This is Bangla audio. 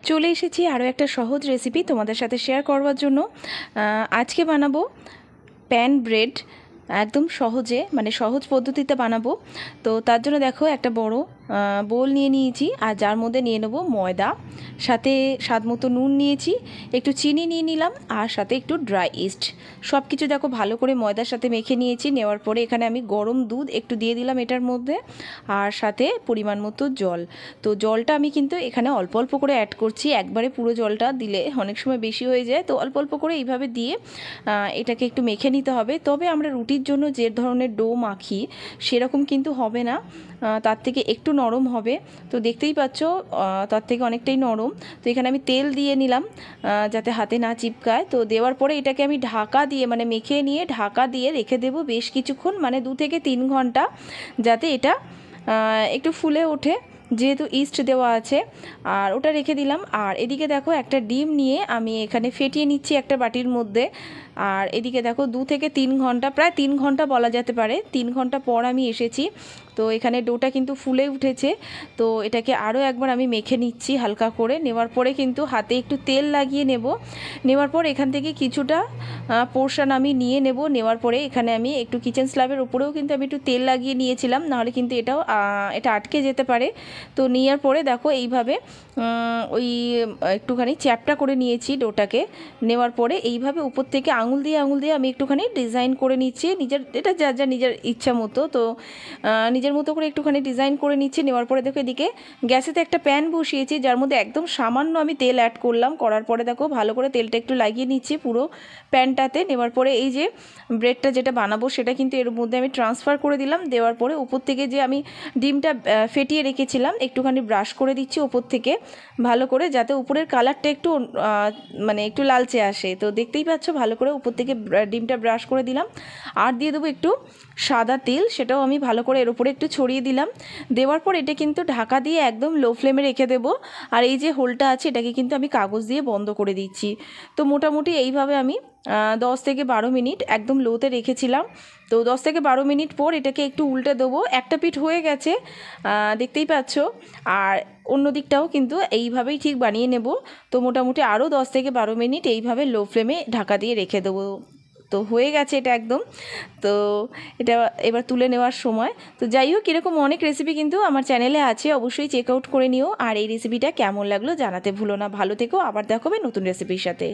চলে এসেছি আরও একটা সহজ রেসিপি তোমাদের সাথে শেয়ার করবার জন্য। আজকে বানাবো প্যান ব্রেড, একদম সহজে মানে সহজ পদ্ধতিতে বানাবো। তো তার জন্য দেখো একটা বড় বোল নিয়ে নিয়েছি, আর যার মধ্যে নিয়ে নেবো ময়দা, সাথে স্বাদ মতো নুন নিয়েছি, একটু চিনি নিয়ে নিলাম, আর সাথে একটু ড্রাই ইস্ট। সব কিছু দেখো ভালো করে ময়দার সাথে মেখে নিয়েছি। নেওয়ার পরে এখানে আমি গরম দুধ একটু দিয়ে দিলাম এটার মধ্যে, আর সাথে পরিমাণ মতো জল। তো জলটা আমি কিন্তু এখানে অল্প অল্প করে অ্যাড করছি, একবারে পুরো জলটা দিলে অনেক সময় বেশি হয়ে যায়। তো অল্প অল্প করে এইভাবে দিয়ে এটাকে একটু মেখে নিতে হবে। তবে আমরা রুটির জন্য যে ধরনের ডো মাখি সেরকম কিন্তু হবে না, তার থেকে একটু নরম হবে। তো দেখতেই পাচ্ছ তার থেকে অনেকটাই নরম। তো এখানে আমি তেল দিয়ে নিলাম যাতে হাতে না চিপকায়। তো দেওয়ার পরে এটাকে আমি ঢাকা দিয়ে মানে মেখে নিয়ে ঢাকা দিয়ে রেখে দেবো বেশ কিছুক্ষণ, মানে 2 থেকে 3 ঘন্টা, যাতে এটা একটু ফুলে ওঠে, যেহেতু ইস্ট দেওয়া আছে। আর ওটা রেখে দিলাম। আর এদিকে দেখো একটা ডিম নিয়ে আমি এখানে ফেটিয়ে নিচ্ছি একটা বাটির মধ্যে। আর এদিকে দেখো 2 থেকে 3 ঘন্টা, প্রায় 3 ঘন্টা বলা যেতে পারে, 3 ঘন্টা পর আমি এসেছি। তো এখানে ডোটা কিন্তু ফুলে উঠেছে। তো এটাকে আরও একবার আমি মেখে নিচ্ছি হালকা করে। নেওয়ার পরে কিন্তু হাতে একটু তেল লাগিয়ে নেব। নেওয়ার পর এখান থেকে কিছুটা পোর্শন আমি নিয়ে নেব। নেওয়ার পরে এখানে আমি একটু কিচেন স্ল্যাবের উপরেও কিন্তু আমি একটু তেল লাগিয়ে নিয়েছিলাম, নাহলে কিন্তু এটা আটকে যেতে পারে। তো নেওয়ার পরে দেখো এইভাবে ওই একটুখানি চ্যাপটা করে নিয়েছি ডোটাকে। নেওয়ার পরে এইভাবে উপর থেকে আঙুল দিয়ে আমি একটুখানি ডিজাইন করে নিচ্ছি, এটা যা নিজের ইচ্ছা মতো। তো নিজের মতো করে একটুখানি ডিজাইন করে নিচ্ছি। নেওয়ার পরে দেখো এদিকে গ্যাসেতে একটা প্যান বসিয়েছি, যার মধ্যে একদম সামান্য আমি তেল অ্যাড করলাম। করার পরে দেখো ভালো করে তেলটা একটু লাগিয়ে নিচ্ছি পুরো প্যানটাতে। নেওয়ার পরে এই যে ব্রেডটা যেটা বানাবো সেটা কিন্তু এর মধ্যে আমি ট্রান্সফার করে দিলাম। দেওয়ার পরে উপর থেকে যে আমি ডিমটা ফেটিয়ে রেখেছিলাম একটুখানি ব্রাশ করে দিচ্ছি উপর থেকে ভালো করে, যাতে উপরের কালারটা একটু মানে একটু লালচে আসে। তো দেখতেই পাচ্ছ ভালো করে উপর থেকে ডিমটা ব্রাশ করে দিলাম। আর দিয়ে দেবো একটু সাদা তেল, সেটাও আমি ভালো করে এর উপরে একটু ছড়িয়ে দিলাম। দেওয়ার পর এটা কিন্তু ঢাকা দিয়ে একদম লো ফ্লেমে রেখে দেবো। আর এই যে হোলটা আছে এটাকে কিন্তু আমি কাগজ দিয়ে বন্ধ করে দিচ্ছি। তো মোটামুটি এইভাবে আমি 10 থেকে 12 মিনিট একদম লোতে রেখেছিলাম। তো 10 থেকে 12 মিনিট পর এটাকে একটু উল্টে দেবো। একটা পিঠ হয়ে গেছে দেখতেই পাচ্ছ, আর অন্য দিকটাও কিন্তু এইভাবেই ঠিক বানিয়ে নেব। তো মোটামুটি আরও 10 থেকে 12 মিনিট এইভাবে লো ফ্লেমে ঢাকা দিয়ে রেখে দেবো। তো হয়ে গেছে এটা একদম। তো এটা এবার তুলে নেওয়ার সময়। তো যাই হোক, এরকম অনেক রেসিপি কিন্তু আমার চ্যানেলে আছে, অবশ্যই চেক আউট করে নিও। আর এই রেসিপিটা কেমন লাগলো জানাতে ভুলো না। ভালো থেকো, আবার দেখাবে নতুন রেসিপির সাথে।